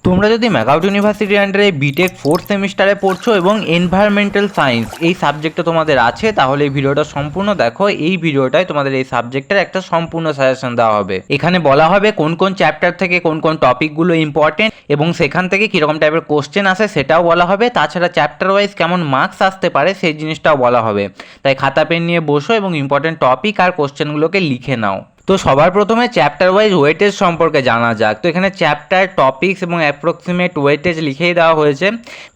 তোমরা যদি ম্যাকআউট ইউনিভার্সিটির আন্ডারে বিটেক ফোর্থ সেমিস্টারে পড়ছো এবং এনভায়রনমেন্টাল সায়েন্স এই সাবজেক্টটা তোমাদের আছে, তাহলে এই ভিডিওটা সম্পূর্ণ দেখো। এই ভিডিওটায় তোমাদের এই সাবজেক্টের একটা সম্পূর্ণ সাজেশন দেওয়া হবে। এখানে বলা হবে কোন কোন চ্যাপ্টার থেকে কোন কোন টপিকগুলো ইম্পর্টেন্ট এবং সেখান থেকে কীরকম টাইপের কোশ্চেন আসে সেটাও বলা হবে। তাছাড়া চ্যাপ্টার ওয়াইজ কেমন মার্কস আসতে পারে সেই জিনিসটাও বলা হবে। তাই খাতা পেন নিয়ে বসো এবং ইম্পর্টেন্ট টপিক আর কোশ্চেনগুলোকে লিখে নাও। তো সবার প্রথমে চ্যাপ্টার ওয়াইজ ওয়েটেজ সম্পর্কে জানা যাক। তো এখানে চ্যাপ্টার, টপিকস এবং অ্যাপ্রক্সিমেট ওয়েটেজ লিখেই দেওয়া হয়েছে।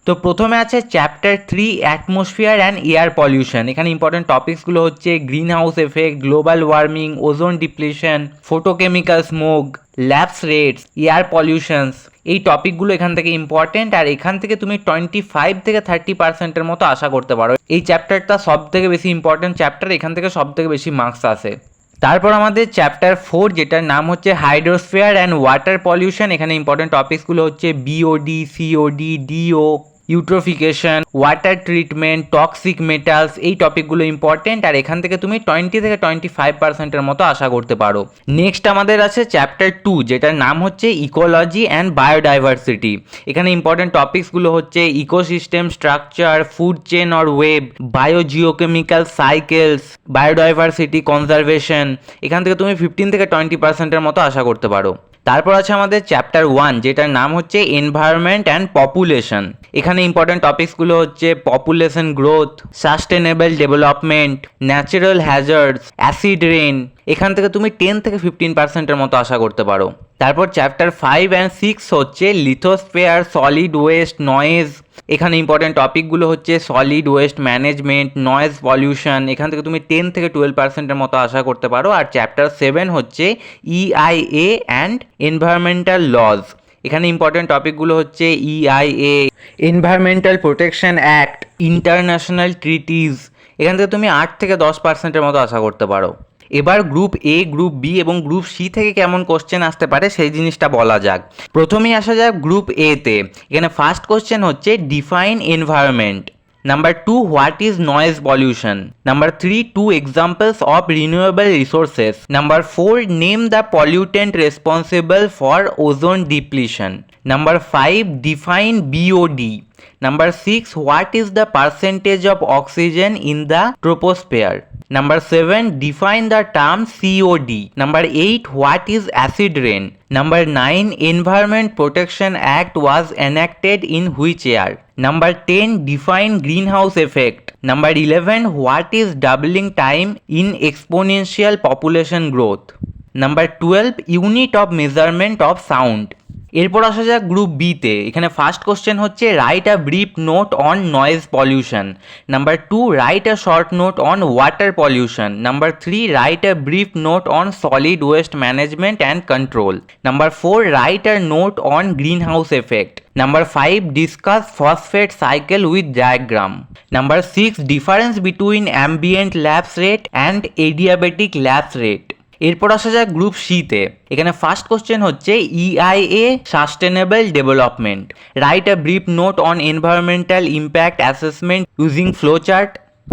তো প্রথমে আছে chapter 3 atmosphere and air pollution. এখানে ইম্পর্টেন্ট টপিকসগুলো হচ্ছে green house effect, global warming, ozone depletion, photochemical smoke, lapse rates, air pollutions. এই টপিকগুলো এখান থেকে ইম্পর্টেন্ট, আর এখান থেকে তুমি 25 থেকে 30% মতো আশা করতে পারো। এই চ্যাপ্টারটা সব থেকে বেশি ইম্পর্টেন্ট চ্যাপ্টার, এখান থেকে সব থেকে বেশি মার্কস আসে। তারপর আমাদের চ্যাপ্টার 4 যেটার নাম হচ্ছে হাইড্রোস্ফিয়ার অ্যান্ড ওয়াটার পলিউশন। এখানে ইম্পর্টেন্ট টপিকসগুলো হচ্ছে BOD, COD, DO, eutrophication, water treatment, toxic metals. এই টপিকগুলো ইম্পর্টেন্ট, আর এখান থেকে তুমি 20 থেকে 25% মতো আশা করতে পারো। নেক্সট আমাদের আছে চ্যাপ্টার 2 যেটার নাম হচ্ছে ইকোলজি অ্যান্ড বায়োডাইভার্সিটি। এখানে ইম্পর্টেন্ট টপিকসগুলো হচ্ছে ecosystem structure, food chain or web, biogeochemical cycles, biodiversity conservation. এখান থেকে তুমি 15 থেকে 20%-এর মতো আশা করতে পারো। তারপর আছে আমাদের চ্যাপ্টার 1 যেটার নাম হচ্ছে এনভায়রনমেন্ট অ্যান্ড পপুলেশন। এখানে ইম্পর্টেন্ট টপিকসগুলো হচ্ছে population growth, sustainable development, natural hazards, acid rain. এখান থেকে তুমি 10 থেকে 15%-এর মতো আশা করতে পারো। তারপর চ্যাপ্টার 5 অ্যান্ড 6 হচ্ছে লিথোস্ফিয়ার, সলিড ওয়েস্ট, নয়েজ। এখানে ইম্পর্টেন্ট টপিকগুলো হচ্ছে solid waste management, noise pollution. এখান থেকে তুমি 10 থেকে 12%-এর মতো আশা করতে পারো। আর চ্যাপ্টার 7 হচ্ছে ইআইএ অ্যান্ড এনভায়রনমেন্টাল লজ। এখানে ইম্পর্টেন্ট টপিকগুলো হচ্ছে EIA, environmental protection act, international treaties. এখান থেকে তুমি 8 থেকে 10%-এর মতো আশা করতে পারো। এবার গ্রুপ এ, গ্রুপ বি এবং গ্রুপ সি থেকে কেমন কোশ্চেন আসতে পারে সেই জিনিসটা বলা যাক। প্রথমেই আসা যাক গ্রুপ এ তে। এখানে ফার্স্ট কোশ্চেন হচ্ছে define environment. Number 2, what is noise pollution? Number 3, 2 examples of renewable resources. Number 4, name the pollutant responsible for ozone depletion. Number 5, define BOD. Number 6, what is the percentage of oxygen in the troposphere? Number 7, define the term COD. Number 8, what is acid rain? Number 9, Environment Protection Act was enacted in which year? Number 10, define greenhouse effect. Number 11, what is doubling time in exponential population growth? Number 12, unit of measurement of sound. এরপর আসা যাক group বিতে। এখানে first question হচ্ছে write a brief note on noise pollution. Number 2, write a short note on water pollution. Number 3, write a brief note on solid waste management and control. Number 4, write a note on green house effect. Number 5, discuss phosphate cycle with diagram. Number 6, difference between ambient lapse rate and adiabatic lapse rate. এরপর আসা যাক group সিতে। এখানে first question হচ্ছে EIA sustainable development. Write a brief note on environmental impact assessment using flowchart.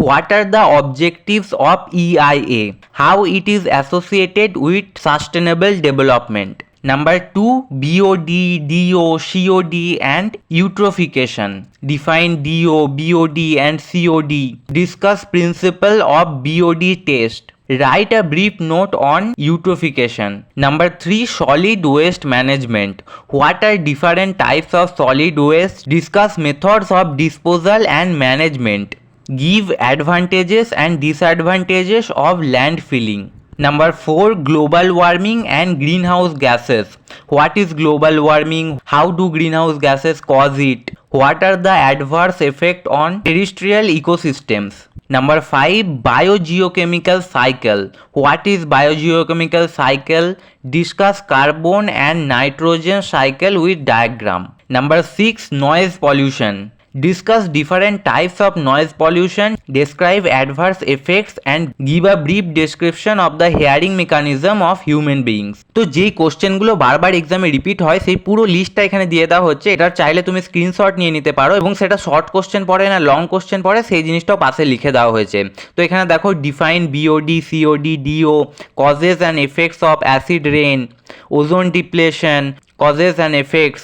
What are the objectives of EIA? How it is associated with sustainable development? Number 2, BOD, DO, COD and eutrophication. Define DO, BOD and COD. Discuss principle of BOD test. Write a brief note on eutrophication. Number 3, solid waste management. What are different types of solid waste? Discuss methods of disposal and management. Give advantages and disadvantages of landfilling. Number 4, global warming and greenhouse gases. What is global warming? How do greenhouse gases cause it? What are the adverse effects on terrestrial ecosystems? Number 5, biogeochemical cycle. What is biogeochemical cycle? Discuss carbon and nitrogen cycle with diagram. Number 6, noise pollution. Discuss different types of noise pollution, describe adverse effects and give a brief description of the hearing mechanism of human beings. তো যেই কোশ্চেনগুলো বারবার এক্সামে repeat হয় সেই পুরো লিস্টটা এখানে দিয়ে দেওয়া হচ্ছে। এটার চাইলে তুমি স্ক্রিনশট নিয়ে নিতে পারো এবং সেটা শর্ট কোশ্চেন পড়ে না লং কোশ্চেন পড়ে সেই জিনিসটাও পাশে লিখে দেওয়া হয়েছে। তো এখানে দেখো define BOD, COD, DO, causes and effects of acid rain, ozone depletion, causes and effects,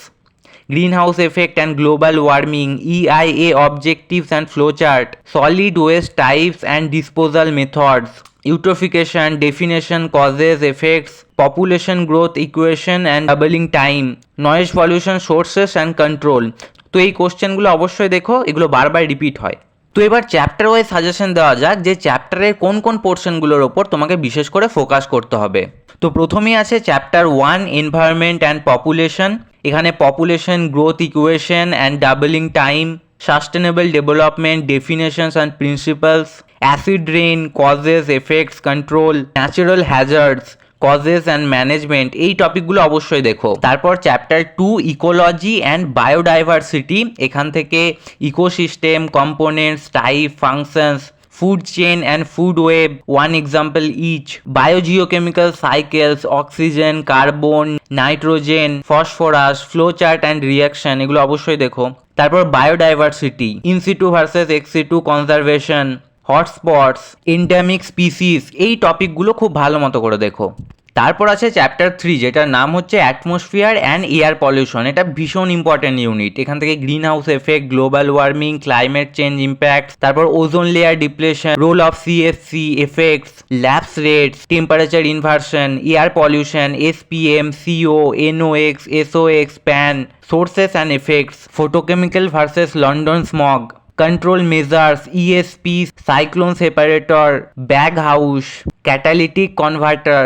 green house effect and global warming, EIA objectives and flowchart, solid waste types and disposal methods, eutrophication, definition, causes, effects, population growth equation and doubling time, noise pollution sources and control. তো এই কোশ্চেনগুলো অবশ্যই দেখো, এগুলো বারবার repeat হয়। তো এবার চ্যাপ্টার ওয়াইজ সাজেশন দেওয়া যাক যে চ্যাপ্টারের কোন কোন পোর্শনগুলোর ওপর তোমাকে বিশেষ করে ফোকাস করতে হবে। তো প্রথমেই আছে চ্যাপ্টার 1 এনভায়রনমেন্ট অ্যান্ড পপুলেশন। এখানে population growth equation and doubling time, sustainable development definitions and principles, acid rain, causes, effects, control, natural hazards, causes and management, এই টপিকগুলো অবশ্যই দেখো। তারপর চ্যাপ্টার 2 ইকোলজি অ্যান্ড বায়োডাইভার্সিটি। এখান থেকে ecosystem, components, type, functions, food chain and food web, one example each, biogeochemical cycles, oxygen, carbon, nitrogen, phosphorus, flow chart and reaction, এগুলো অবশ্যই দেখো। তারপর biodiversity, in situ versus ex situ conservation, hotspots, endemic species, এই টপিকগুলো খুব ভালো মতো করে দেখো। তারপর আছে চ্যাপ্টার 3 যেটার নাম হচ্ছে অ্যাটমসফিয়ার অ্যান্ড এয়ার পলিউশন। এটা ভীষণ ইম্পর্টেন্ট ইউনিট। এখান থেকে green house effect, global warming, climate change impact, তারপর ozone layer depletion, role of CFC effects, lapse rates, temperature inversion, air pollution, SPM, CO, NOx, SOx, PAN, sources and effects, photochemical versus London smog, control measures, ESP, cyclone separator, bag house, catalytic converter,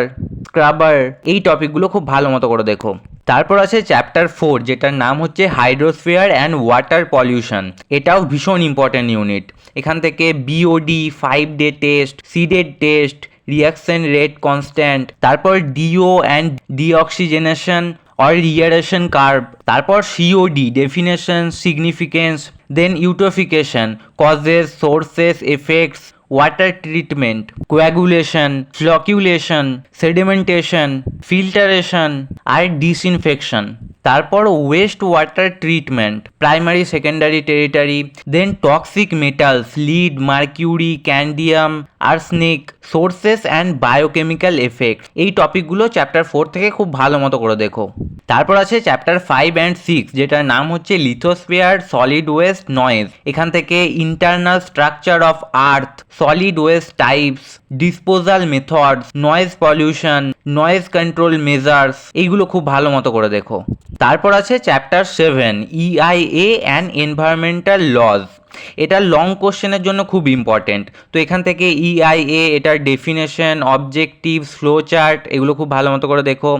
scrubber, এই টপিকগুলো খুব ভালো মতো করে দেখো। তারপর আছে chapter 4 যেটার নাম হচ্ছে হাইড্রোস্ফিয়ার অ্যান্ড ওয়াটার পলিউশন। এটাও ভীষণ ইম্পর্টেন্ট ইউনিট। এখান থেকে BOD, 5-day test, seeded test, reaction rate constant, তারপর DO and deoxygenation or reaeration curve, তারপর COD definition, significance, then eutrophication, causes, sources, effects, water treatment, coagulation, flocculation, sedimentation, filtration আর disinfection। তারপর waste water treatment, primary secondary tertiary, then toxic metals, lead, mercury, cadmium, arsenic, sources and biochemical effect, এই টপিকগুলো chapter 4 থেকে খুব ভালো মতো করে দেখো। তারপর আছে চ্যাপ্টার 5 অ্যান্ড 6 যেটার নাম হচ্ছে লিথোস্ফিয়ার, সলিড ওয়েস্ট, নয়েজ। এখান থেকে internal structure of earth, solid waste types, disposal methods, noise pollution, noise control measures, এইগুলো খুব ভালো মতো করে দেখো। তারপর আছে chapter 7 EIA and environmental laws. এটা লং কোশ্চেনের জন্য খুব ইম্পর্টেন্ট। তো এখান থেকে EIA, এটার ডেফিনেশন, অবজেক্টিভস, ফ্লো চার্ট, এগুলো খুব ভালো মতো করে দেখো।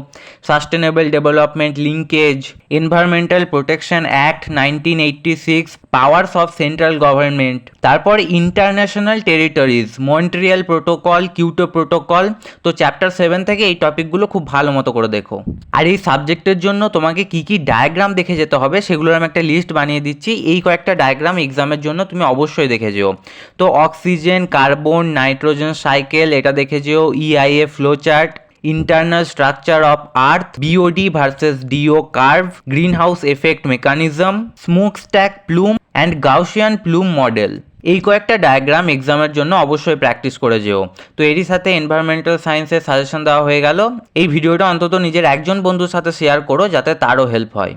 Sustainable development linkage, environmental protection act 1986, powers of central government, তারপর international territories, Montreal protocol, Kyoto protocol. তো চ্যাপ্টার 7 থেকে এই টপিকগুলো খুব ভালো মতো করে দেখো। আর এই সাবজেক্টের জন্য তোমাকে কি কি ডায়াগ্রাম দেখে যেতে হবে সেগুলোর আমি একটা লিস্ট বানিয়ে দিচ্ছি। এই কয়েকটা ডায়াগ্রাম এক্সামের জন্য তুমি অবশ্যই দেখে যেও। তো অক্সিজেন, কার্বন, নাইট্রোজেন সাইকেল, এটা দেখে যেও। EIA flow chart, internal structure of earth, BOD versus DO curve, green house effect mechanism, smoke stack plum and Gaussian plum model, এই কয়েকটা ডায়াগ্রাম এক্সামের জন্য অবশ্যই প্র্যাকটিস করে যেও। তো এরই সাথে এনভায়রনমেন্টাল সায়েন্সের সাজেশন দেওয়া হয়ে গেল। এই ভিডিওটা অন্তত নিজের একজন বন্ধুর সাথে শেয়ার করো যাতে তারও হেল্প হয়।